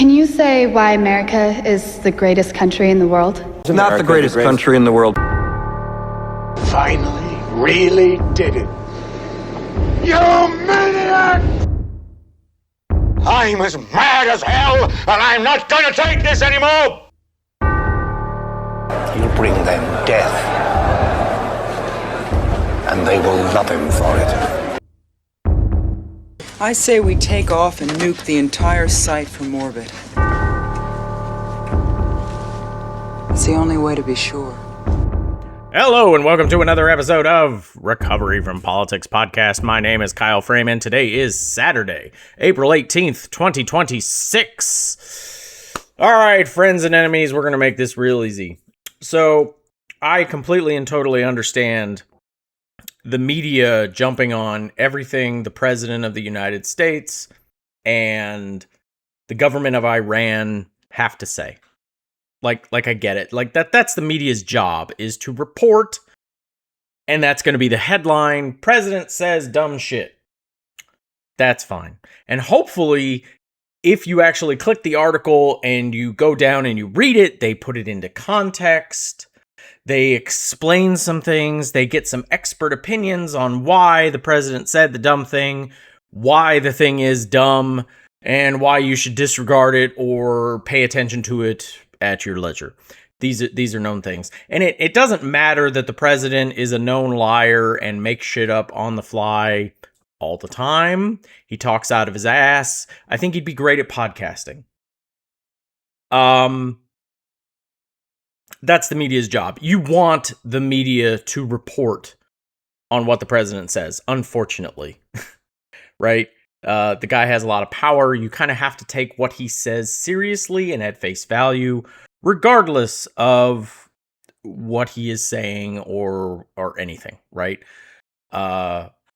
Can you say why America is the greatest country in the world? It's not the greatest country in the world. Finally, really did it. You maniac! I'm as mad as hell, and I'm not gonna take this anymore! You bring them death, and they will love him for it. I say we take off and nuke the entire site from orbit. It's the only way to be sure. Hello and welcome to another episode of Recovery from Politics Podcast. My name is Kyle Freeman. Today is Saturday, April 18th, 2026. All right, friends and enemies, we're going to make this real easy. So, I completely and totally understand the media jumping on everything the President of the United States and the government of Iran have to say. Like I get it. Like that's the media's job, is to report, and that's going to be the headline. President says dumb shit. That's fine. And hopefully, if you actually click the article and you go down and you read it, they put it into context. They explain some things. They get some expert opinions on why the president said the dumb thing, why the thing is dumb, and why you should disregard it or pay attention to it at your leisure. These are known things. And it doesn't matter that the president is a known liar and makes shit up on the fly all the time. He talks out of his ass. I think he'd be great at podcasting. That's the media's job. You want the media to report on what the president says, unfortunately. Right? The guy has a lot of power. You kind of have to take what he says seriously and at face value, regardless of what he is saying or anything, right?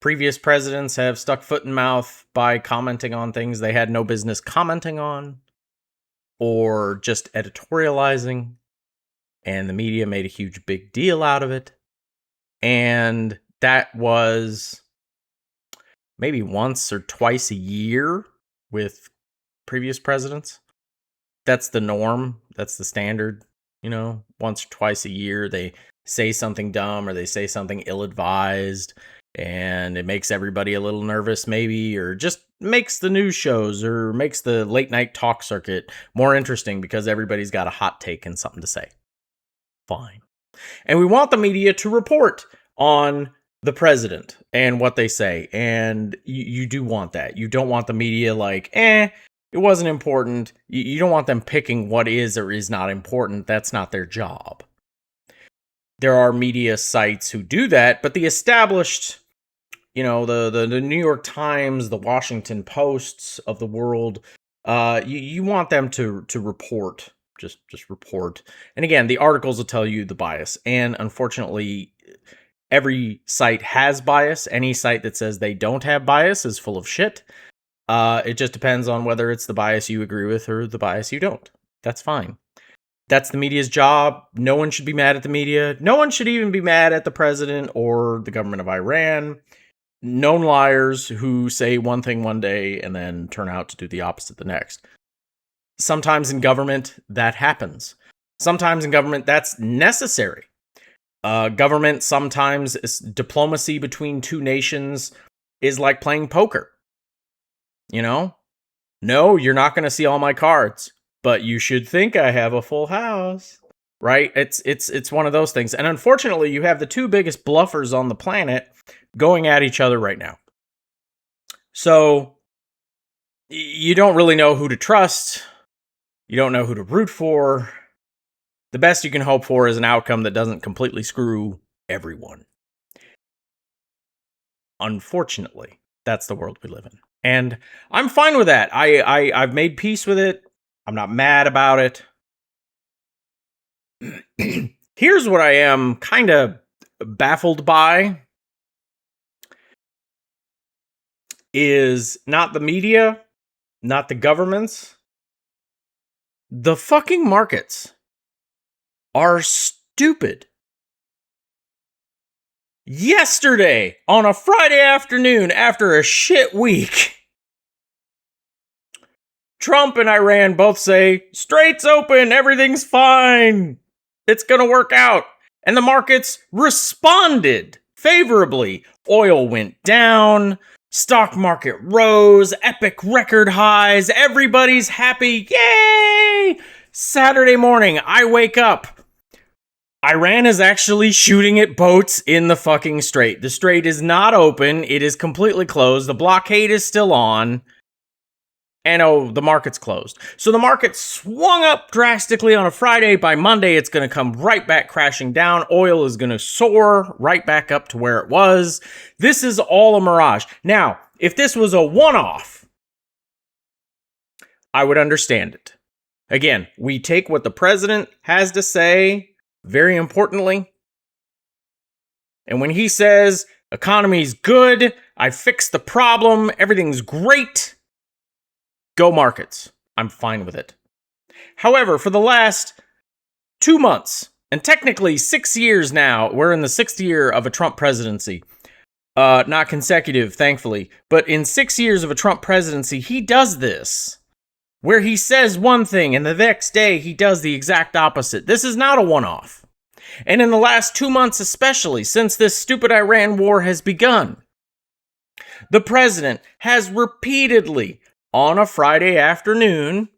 Previous presidents have stuck foot in mouth by commenting on things they had no business commenting on, or just editorializing, and the media made a huge big deal out of it. And that was maybe once or twice a year with previous presidents. That's the norm. That's the standard. You know, once or twice a year, they say something dumb or they say something ill-advised, and it makes everybody a little nervous maybe, or just makes the news shows or makes the late night talk circuit more interesting because everybody's got a hot take and something to say. Fine. And we want the media to report on the president and what they say. And you do want that. You don't want the media like, it wasn't important. You don't want them picking what is or is not important. That's not their job. There are media sites who do that, but the established, the New York Times, the Washington Posts of the world, you want them to report. Just report. And again, the articles will tell you the bias. And unfortunately, every site has bias. Any site that says they don't have bias is full of shit. It just depends on whether it's the bias you agree with or the bias you don't. That's fine. That's the media's job. No one should be mad at the media. No one should even be mad at the president or the government of Iran. Known liars who say one thing one day and then turn out to do the opposite the next. Sometimes in government, that happens. Sometimes in government, that's necessary. Government, sometimes diplomacy between two nations is like playing poker. No, you're not going to see all my cards, but you should think I have a full house, right? It's one of those things. And unfortunately, you have the two biggest bluffers on the planet going at each other right now. So you don't really know who to trust. You don't know who to root for. The best you can hope for is an outcome that doesn't completely screw everyone. Unfortunately, that's the world we live in. And I'm fine with that. I've made peace with it. I'm not mad about it. Here's what I am kind of baffled by. Is not the media, not the governments. The fucking markets are stupid. Yesterday, on a Friday afternoon after a shit week, Trump and Iran both say, Strait's open, everything's fine, it's gonna work out. And the markets responded favorably. Oil went down, stock market rose, epic record highs, everybody's happy, yay! Saturday morning, I wake up. Iran is actually shooting at boats in the fucking Strait. The Strait is not open, it is completely closed, the blockade is still on. And the market's closed. So the market swung up drastically on a Friday. By Monday, it's going to come right back crashing down. Oil is going to soar right back up to where it was. This is all a mirage. Now, if this was a one-off, I would understand it. Again, we take what the president has to say very importantly. And when he says, economy's good, I fixed the problem, everything's great, go markets. I'm fine with it. However, for the last 2 months, and technically 6 years now, we're in the 6th year of a Trump presidency. Not consecutive, thankfully. But in 6 years of a Trump presidency, he does this. Where he says one thing, and the next day he does the exact opposite. This is not a one-off. And in the last 2 months especially, since this stupid Iran war has begun, the president has repeatedly, on a Friday afternoon,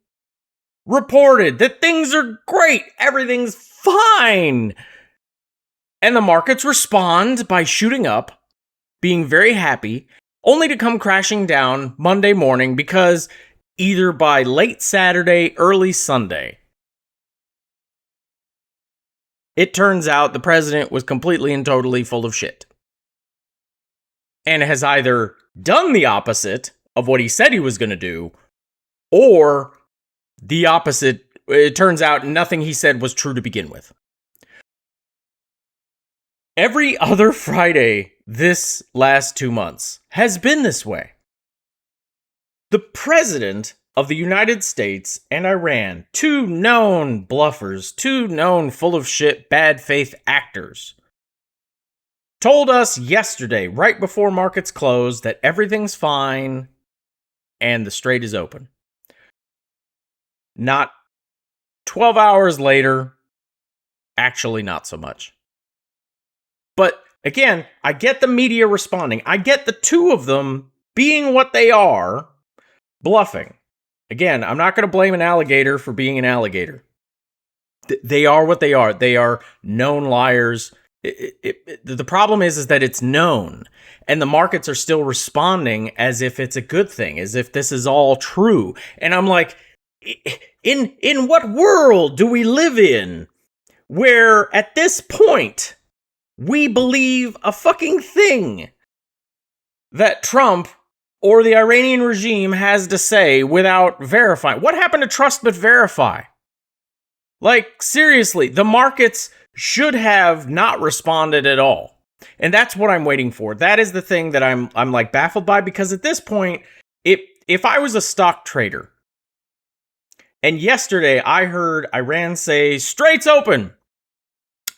reported that things are great, everything's fine. And the markets respond by shooting up, being very happy, only to come crashing down Monday morning because either by late Saturday, early Sunday, it turns out the president was completely and totally full of shit. And has either done the opposite of what he said he was going to do, or the opposite, it turns out nothing he said was true to begin with. Every other Friday this last 2 months has been this way. The president of the United States and Iran, two known bluffers, two known full of shit, bad faith actors, told us yesterday, right before markets closed, that everything's fine and the Strait is open. Not 12 hours later, actually not so much. But again, I get the media responding. I get the two of them being what they are, bluffing. Again, I'm not going to blame an alligator for being an alligator. They are what they are. They are known liars. The problem is that it's known, and the markets are still responding as if it's a good thing, as if this is all true. And I'm like, in what world do we live in where at this point we believe a fucking thing that Trump or the Iranian regime has to say without verifying? What happened to trust but verify? Like, seriously, the markets should have not responded at all. And that's what I'm waiting for. That is the thing that I'm like baffled by, because at this point, if I was a stock trader and yesterday I heard Iran say, Strait's open,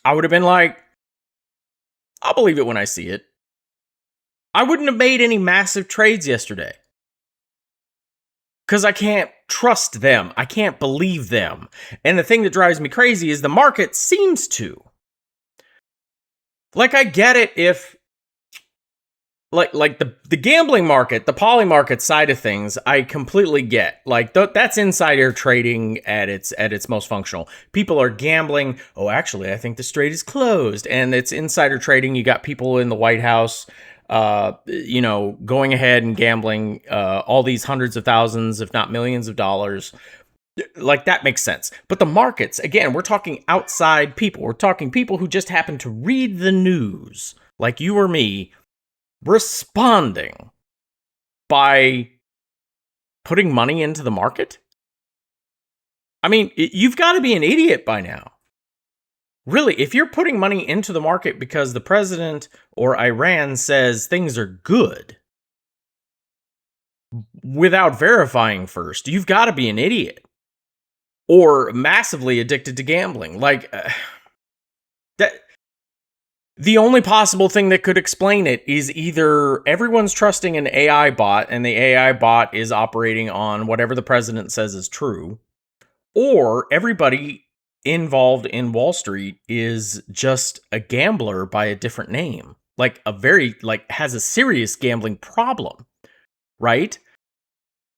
I would have been like, I'll believe it when I see it. I wouldn't have made any massive trades yesterday. Because I can't trust them. I can't believe them. And the thing that drives me crazy is the market seems to. Like, I get it if, like the gambling market, the poly market side of things, I completely get. Like, that's insider trading at its most functional. People are gambling. Oh, actually, I think the Strait is closed. And it's insider trading. You got people in the White House, going ahead and gambling all these hundreds of thousands, if not millions of dollars. Like, that makes sense. But the markets, again, we're talking outside people. We're talking people who just happen to read the news, like you or me, responding by putting money into the market. I mean, you've got to be an idiot by now. Really, if you're putting money into the market because the president or Iran says things are good without verifying first, you've got to be an idiot or massively addicted to gambling. Like, The only possible thing that could explain it is either everyone's trusting an AI bot and the AI bot is operating on whatever the president says is true, or everybody involved in Wall Street is just a gambler by a different name. Like has a serious gambling problem, right?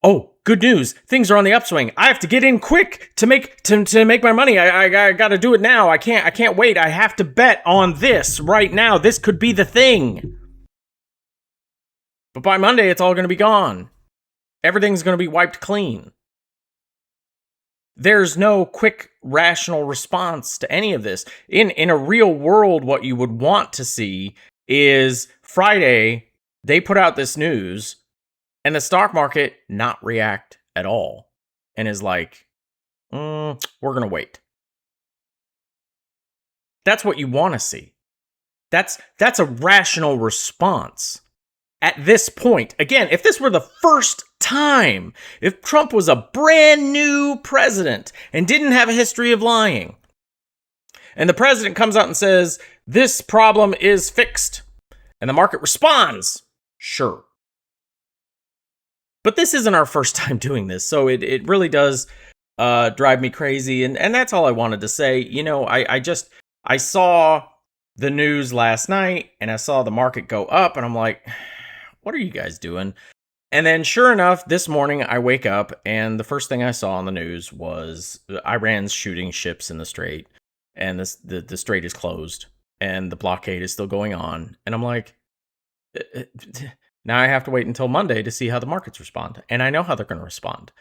Oh, good news. Things are on the upswing. I have to get in quick to make my money. I got to do it now. I can't wait. I have to bet on this right now. This could be the thing. But by Monday, it's all going to be gone. Everything's going to be wiped clean. There's no quick, rational response to any of this. In a real world, what you would want to see is Friday, they put out this news, and the stock market not react at all. And is like, we're going to wait. That's what you want to see. That's a rational response. At this point, again, if this were the first time, if Trump was a brand new president and didn't have a history of lying, and the president comes out and says, this problem is fixed, and the market responds, sure. But this isn't our first time doing this, so it really does drive me crazy, and that's all I wanted to say. You know, I saw the news last night, and I saw the market go up, and I'm like, what are you guys doing? And then sure enough, this morning I wake up and the first thing I saw on the news was Iran's shooting ships in the Strait, and the Strait is closed and the blockade is still going on. And I'm like, now I have to wait until Monday to see how the markets respond. And I know how they're going to respond.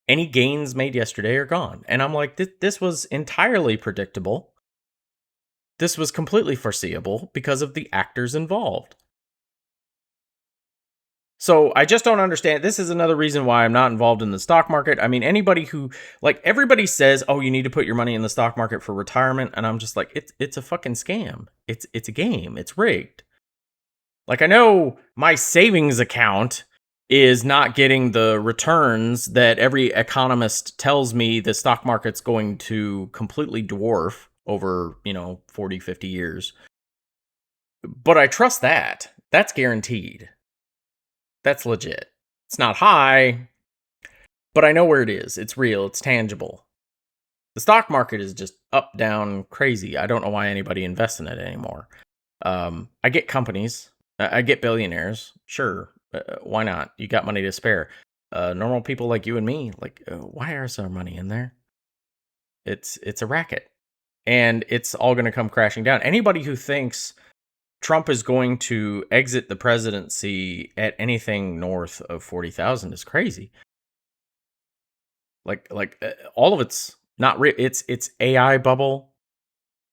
Any gains made yesterday are gone. And I'm like, this was entirely predictable. This was completely foreseeable because of the actors involved. So I just don't understand. This is another reason why I'm not involved in the stock market. I mean, anybody who, like, everybody says, oh, you need to put your money in the stock market for retirement. And I'm just like, it's a fucking scam. It's a game. It's rigged. Like, I know my savings account is not getting the returns that every economist tells me the stock market's going to completely dwarf over, 40, 50 years. But I trust that. That's guaranteed. That's legit. It's not high, but I know where it is. It's real. It's tangible. The stock market is just up, down, crazy. I don't know why anybody invests in it anymore. I get companies. I get billionaires. Sure. Why not? You got money to spare. Normal people like you and me, like, why is our money in there? It's a racket. And it's all going to come crashing down. Anybody who thinks Trump is going to exit the presidency at anything north of 40,000 is crazy. Like all of it's not real. It's AI bubble,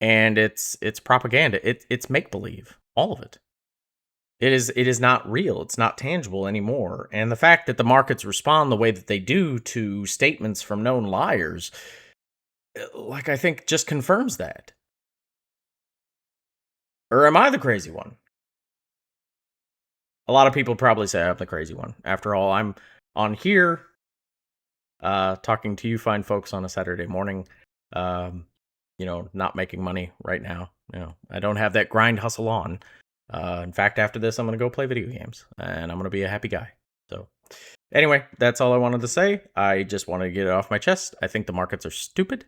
and it's propaganda. It's make believe. All of it. It is not real. It's not tangible anymore. And the fact that the markets respond the way that they do to statements from known liars, like, I think just confirms that. Or am I the crazy one? A lot of people probably say I'm the crazy one. After all, I'm on here talking to you fine folks on a Saturday morning, not making money right now. I don't have that grind hustle on. In fact, after this, I'm going to go play video games, and I'm going to be a happy guy. So anyway, that's all I wanted to say. I just wanted to get it off my chest. I think the markets are stupid.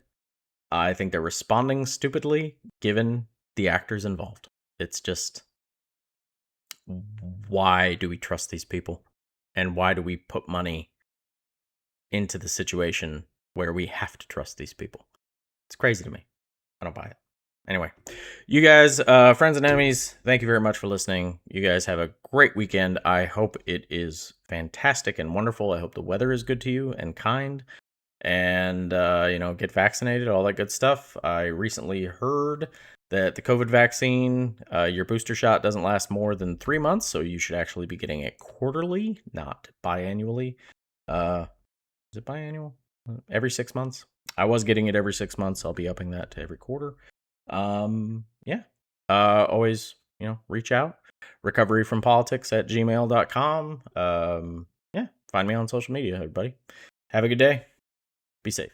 I think they're responding stupidly, given the actors involved. It's just, why do we trust these people? And why do we put money into the situation where we have to trust these people? It's crazy to me. I don't buy it. Anyway, you guys, friends and enemies, thank you very much for listening. You guys have a great weekend. I hope it is fantastic and wonderful. I hope the weather is good to you and kind. And, get vaccinated, all that good stuff. I recently heard that the COVID vaccine, your booster shot doesn't last more than 3 months, so you should actually be getting it quarterly, not biannually. Is it biannual? Every 6 months? I was getting it every 6 months. I'll be upping that to every quarter. Always, reach out. recoveryfrompolitics@gmail.com. Find me on social media, everybody. Have a good day. Be safe.